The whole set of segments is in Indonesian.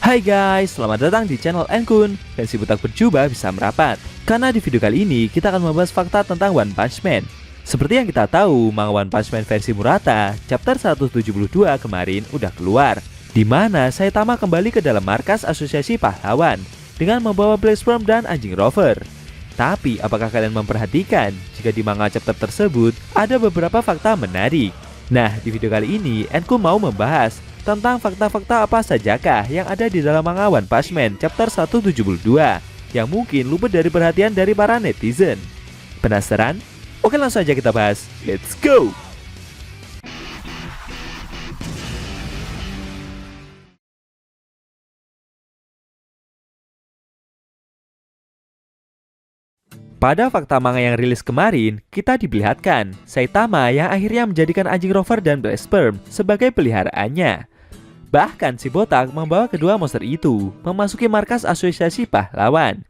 Hai guys, selamat datang di channel Enkun. Fansi butak berjubah bisa merapat. Karena di video kali ini kita akan membahas fakta tentang One Punch Man. Seperti yang kita tahu, manga One Punch Man versi Murata chapter 172 kemarin udah keluar, di mana Saitama kembali ke dalam markas asosiasi pahlawan dengan membawa Black Sperm dan anjing Rover. Tapi apakah kalian memperhatikan jika di manga chapter tersebut ada beberapa fakta menarik? Nah, di video kali ini Enkun mau membahas tentang fakta-fakta apa sajakah yang ada di dalam manga One Punch Man chapter 172 yang mungkin luput dari perhatian dari para netizen. Penasaran? Oke, langsung aja kita bahas. Let's go! Pada fakta manga yang rilis kemarin, kita diperlihatkan Saitama yang akhirnya menjadikan anjing Rover dan Black Sperm sebagai peliharaannya. Bahkan si botak membawa kedua monster itu memasuki markas asosiasi pahlawan.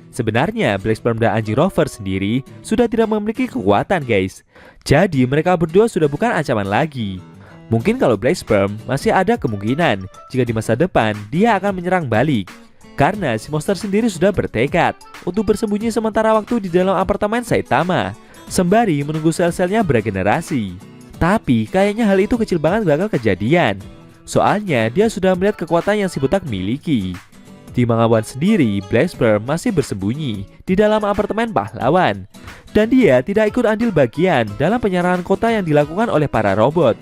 Sebenarnya Black Sperm dan anjing Rover sendiri sudah tidak memiliki kekuatan guys. Jadi mereka berdua sudah bukan ancaman lagi. Mungkin kalau Black Sperm masih ada kemungkinan jika di masa depan dia akan menyerang balik. Karena si monster sendiri sudah bertekad untuk bersembunyi sementara waktu di dalam apartemen Saitama sembari menunggu sel-selnya beregenerasi. Tapi kayaknya hal itu kecil banget bakal kejadian. Soalnya dia sudah melihat kekuatan yang si botak miliki. Di manga One sendiri, Black Sperm masih bersembunyi di dalam apartemen pahlawan. Dan dia tidak ikut andil bagian dalam penyerangan kota yang dilakukan oleh para robot.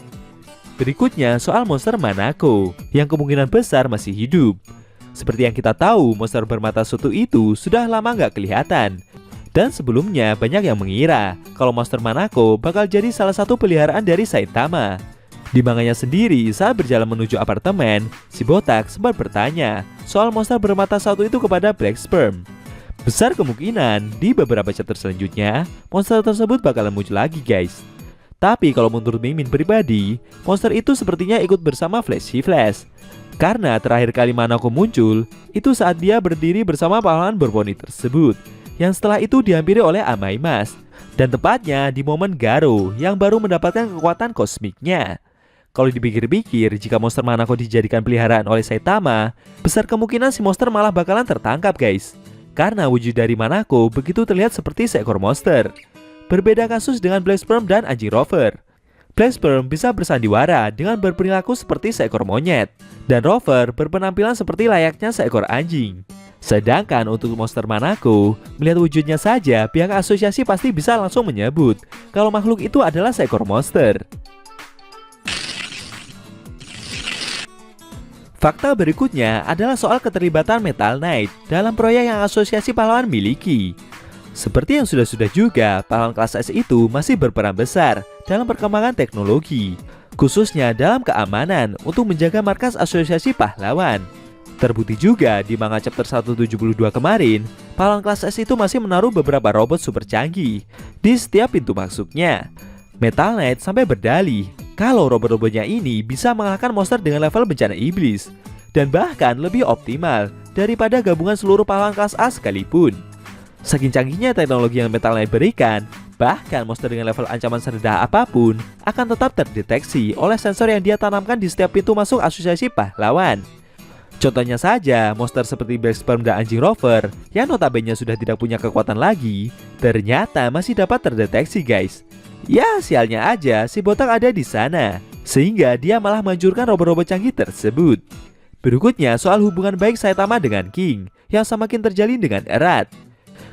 Berikutnya soal monster Manako yang kemungkinan besar masih hidup. Seperti yang kita tahu, monster bermata soto itu sudah lama nggak kelihatan. Dan sebelumnya banyak yang mengira kalau monster Manako bakal jadi salah satu peliharaan dari Saitama. Di manganya sendiri, saat berjalan menuju apartemen, si botak sempat bertanya soal monster bermata satu itu kepada Black Sperm. Besar kemungkinan di beberapa chapter selanjutnya, monster tersebut bakalan muncul lagi guys. Tapi kalau menurut Mimin pribadi, monster itu sepertinya ikut bersama Flashy Flash. Karena terakhir kali Manako muncul, itu saat dia berdiri bersama pahlawan berponi tersebut, yang setelah itu dihampiri oleh Amaimas. Dan tepatnya di momen Garo yang baru mendapatkan kekuatan kosmiknya. Kalau dipikir-pikir, jika monster Manako dijadikan peliharaan oleh Saitama, besar kemungkinan si monster malah bakalan tertangkap guys. Karena wujud dari Manako begitu terlihat seperti seekor monster. Berbeda kasus dengan Black Sperm dan anjing Rover. Black Sperm bisa bersandiwara dengan berperilaku seperti seekor monyet, dan Rover berpenampilan seperti layaknya seekor anjing. Sedangkan untuk monster Manako, melihat wujudnya saja, pihak asosiasi pasti bisa langsung menyebut kalau makhluk itu adalah seekor monster. Fakta berikutnya adalah soal keterlibatan Metal Knight dalam proyek yang asosiasi pahlawan miliki. Seperti yang sudah juga, pahlawan kelas S itu masih berperan besar dalam perkembangan teknologi, khususnya dalam keamanan untuk menjaga markas asosiasi pahlawan. Terbukti juga di manga chapter 172 kemarin, pahlawan kelas S itu masih menaruh beberapa robot super canggih di setiap pintu masuknya. Metal Knight sampai berdalih kalau robot-robotnya ini bisa mengalahkan monster dengan level bencana iblis, dan bahkan lebih optimal daripada gabungan seluruh pahlawan kelas A sekalipun. Saking canggihnya teknologi yang Metal Knight berikan, bahkan monster dengan level ancaman serendah apapun akan tetap terdeteksi oleh sensor yang dia tanamkan di setiap pintu masuk asosiasi pahlawan. Contohnya saja, monster seperti Black Sperm dan anjing Rover yang notabene sudah tidak punya kekuatan lagi, ternyata masih dapat terdeteksi guys. Ya, sialnya aja si botak ada di sana, sehingga dia malah manjurkan robot-robot canggih tersebut. Berikutnya soal hubungan baik Saitama dengan King yang semakin terjalin dengan erat.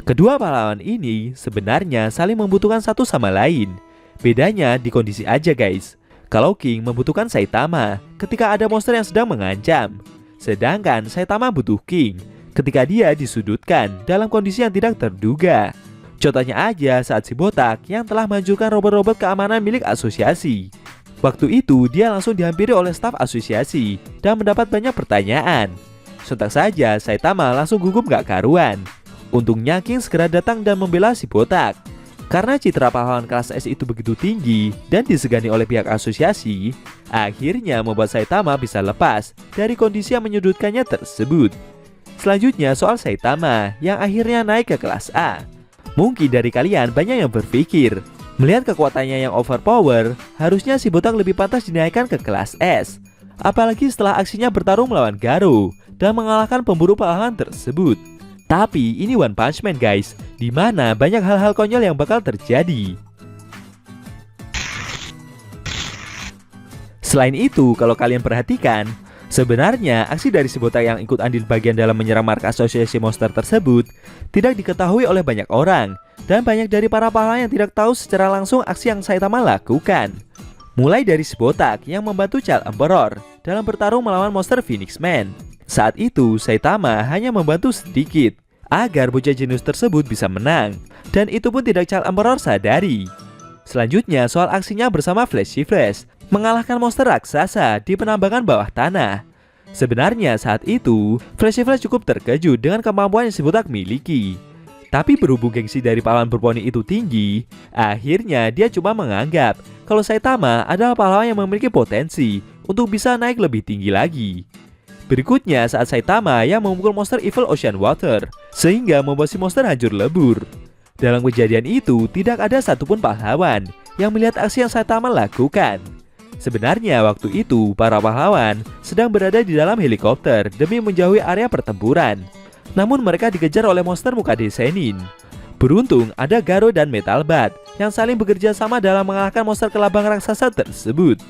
Kedua pahlawan ini sebenarnya saling membutuhkan satu sama lain. Bedanya di kondisi aja guys. Kalau King membutuhkan Saitama ketika ada monster yang sedang mengancam, sedangkan Saitama butuh King ketika dia disudutkan dalam kondisi yang tidak terduga. Contohnya aja saat si botak yang telah manjurkan robot-robot keamanan milik asosiasi. Waktu itu dia langsung dihampiri oleh staf asosiasi dan mendapat banyak pertanyaan. Sontak saja Saitama langsung gugup gak karuan. Untungnya King segera datang dan membela si botak. Karena citra pahlawan kelas S itu begitu tinggi dan disegani oleh pihak asosiasi, akhirnya membuat Saitama bisa lepas dari kondisi yang menyudutkannya tersebut. Selanjutnya soal Saitama yang akhirnya naik ke kelas A. Mungkin dari kalian banyak yang berpikir, melihat kekuatannya yang overpower, harusnya si botak lebih pantas dinaikkan ke kelas S. Apalagi setelah aksinya bertarung melawan Garo dan mengalahkan pemburu pahlawan tersebut. Tapi ini One Punch Man guys, dimana banyak hal-hal konyol yang bakal terjadi. Selain itu, kalau kalian perhatikan, sebenarnya aksi dari si botak yang ikut andil bagian dalam menyerang markas asosiasi monster tersebut tidak diketahui oleh banyak orang, dan banyak dari para pahlawan yang tidak tahu secara langsung aksi yang Saitama lakukan. Mulai dari si botak yang membantu Child Emperor dalam bertarung melawan monster Phoenix Man. Saat itu Saitama hanya membantu sedikit agar bocah jenius tersebut bisa menang, dan itu pun tidak Child Emperor sadari. Selanjutnya soal aksinya bersama Flashy Flash mengalahkan monster raksasa di penambangan bawah tanah. Sebenarnya saat itu Flashy Flash cukup terkejut dengan kemampuan yang si botak miliki. Tapi berhubung gengsi dari pahlawan berponi itu tinggi, akhirnya dia cuma menganggap kalau Saitama adalah pahlawan yang memiliki potensi untuk bisa naik lebih tinggi lagi. Berikutnya saat Saitama yang memukul monster Evil Ocean Water, sehingga membuat si monster hancur lebur. Dalam kejadian itu tidak ada satupun pahlawan yang melihat aksi yang Saitama lakukan. Sebenarnya waktu itu para pahlawan sedang berada di dalam helikopter demi menjauhi area pertempuran. Namun mereka dikejar oleh monster Mukade Sennin. Beruntung ada Garo dan Metal Bat yang saling bekerja sama dalam mengalahkan monster kelabang raksasa tersebut.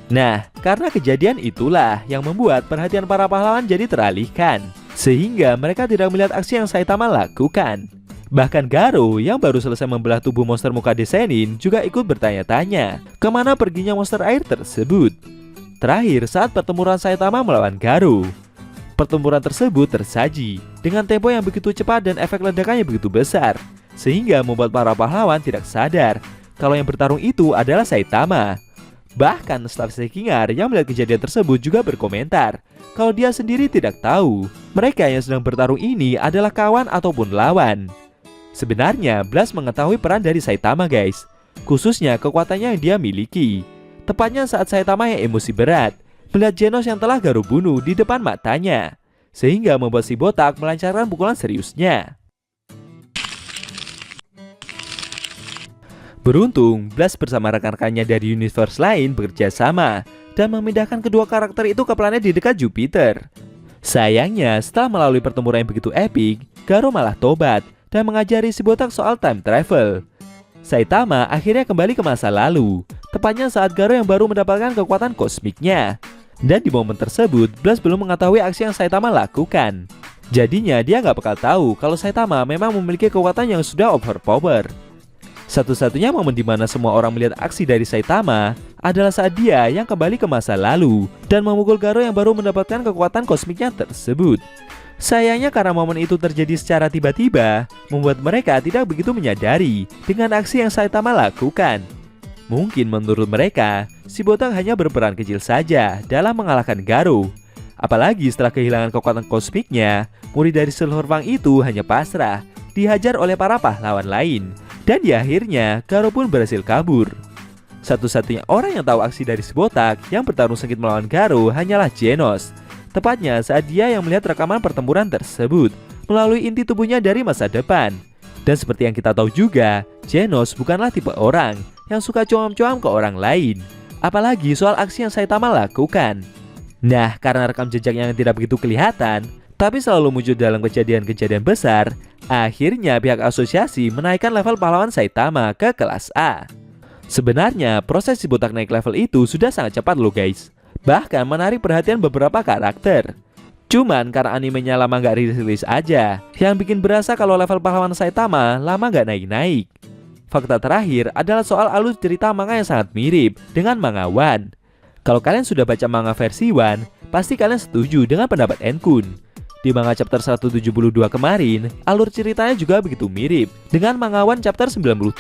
Nah, karena kejadian itulah yang membuat perhatian para pahlawan jadi teralihkan, sehingga mereka tidak melihat aksi yang Saitama lakukan. Bahkan Garo yang baru selesai membelah tubuh monster Mukade Sennin juga ikut bertanya-tanya kemana perginya monster air tersebut. Terakhir saat pertempuran Saitama melawan Garo, pertempuran tersebut tersaji dengan tempo yang begitu cepat dan efek ledakannya begitu besar, sehingga membuat para pahlawan tidak sadar kalau yang bertarung itu adalah Saitama. Bahkan staf Sekingar yang melihat kejadian tersebut juga berkomentar kalau dia sendiri tidak tahu mereka yang sedang bertarung ini adalah kawan ataupun lawan. Sebenarnya Blast mengetahui peran dari Saitama guys, khususnya kekuatannya yang dia miliki. Tepatnya saat Saitama yang emosi berat melihat Genos yang telah Garo bunuh di depan matanya, sehingga membuat si botak melancarkan pukulan seriusnya. Beruntung, Blast bersama rekan-rekannya dari universe lain bekerja sama dan memindahkan kedua karakter itu ke planet di dekat Jupiter. Sayangnya, setelah melalui pertempuran yang begitu epik, Garo malah tobat dan mengajari si botak soal time travel. Saitama akhirnya kembali ke masa lalu, tepatnya saat Garo yang baru mendapatkan kekuatan kosmiknya. Dan di momen tersebut, Blast belum mengetahui aksi yang Saitama lakukan. Jadinya dia nggak bakal tahu kalau Saitama memang memiliki kekuatan yang sudah overpower. Satu-satunya momen di mana semua orang melihat aksi dari Saitama adalah saat dia yang kembali ke masa lalu dan memukul Garo yang baru mendapatkan kekuatan kosmiknya tersebut. Sayangnya karena momen itu terjadi secara tiba-tiba, membuat mereka tidak begitu menyadari dengan aksi yang Saitama lakukan. Mungkin menurut mereka, si botak hanya berperan kecil saja dalam mengalahkan Garo. Apalagi setelah kehilangan kekuatan kosmiknya, murid dari Silverfang itu hanya pasrah, dihajar oleh para pahlawan lain. Dan di akhirnya, Garo pun berhasil kabur. Satu-satunya orang yang tahu aksi dari si botak yang bertarung sengit melawan Garo hanyalah Genos. Tepatnya saat dia yang melihat rekaman pertempuran tersebut melalui inti tubuhnya dari masa depan. Dan seperti yang kita tahu juga, Genos bukanlah tipe orang yang suka coam-coam ke orang lain, apalagi soal aksi yang Saitama lakukan. Nah, karena rekam jejaknya yang tidak begitu kelihatan, tapi selalu muncul dalam kejadian-kejadian besar, akhirnya pihak asosiasi menaikkan level pahlawan Saitama ke kelas A. Sebenarnya, proses si botak naik level itu sudah sangat cepat loh guys, bahkan menarik perhatian beberapa karakter. Cuman karena animenya lama nggak rilis aja, yang bikin berasa kalau level pahlawan Saitama lama nggak naik-naik. Fakta terakhir adalah soal alur cerita manga yang sangat mirip dengan manga One. Kalau kalian sudah baca manga versi One, pasti kalian setuju dengan pendapat Enkun. Di manga chapter 172 kemarin, alur ceritanya juga begitu mirip dengan manga One chapter 97.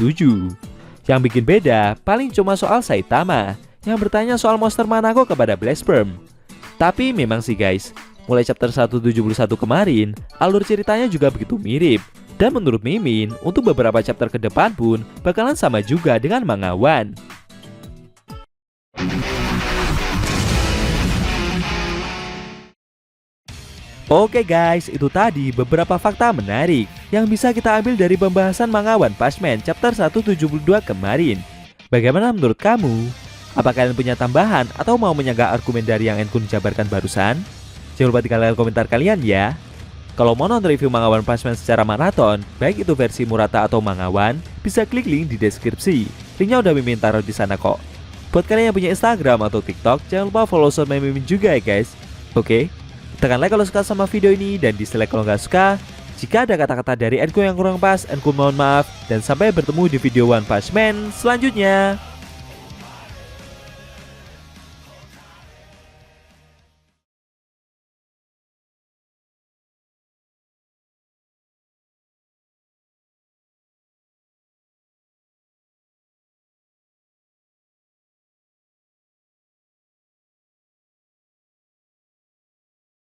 Yang bikin beda paling cuma soal Saitama yang bertanya soal monster Manako kepada Black Sperm. Tapi memang sih guys, mulai chapter 171 kemarin, alur ceritanya juga begitu mirip. Dan menurut Mimin, untuk beberapa chapter ke depan pun bakalan sama juga dengan manga One. Oke guys, itu tadi beberapa fakta menarik yang bisa kita ambil dari pembahasan manga One Punch Man chapter 172 kemarin. Bagaimana menurut kamu? Apa kalian punya tambahan atau mau menyanggah argumen dari yang Enkun jabarkan barusan? Jangan lupa tinggalkan komentar kalian ya. Kalau mau nonton review manga One Punch Man secara maraton, baik itu versi Murata atau manga One, bisa klik link di deskripsi. Linknya udah Mimin taruh di sana kok. Buat kalian yang punya Instagram atau TikTok, jangan lupa follow sosmed Mimin juga ya guys. Oke? Tekan like kalau suka sama video ini dan dislike kalau nggak suka. Jika ada kata-kata dari Enku yang kurang pas, Enku mohon maaf. Dan sampai bertemu di video One Punch Man selanjutnya.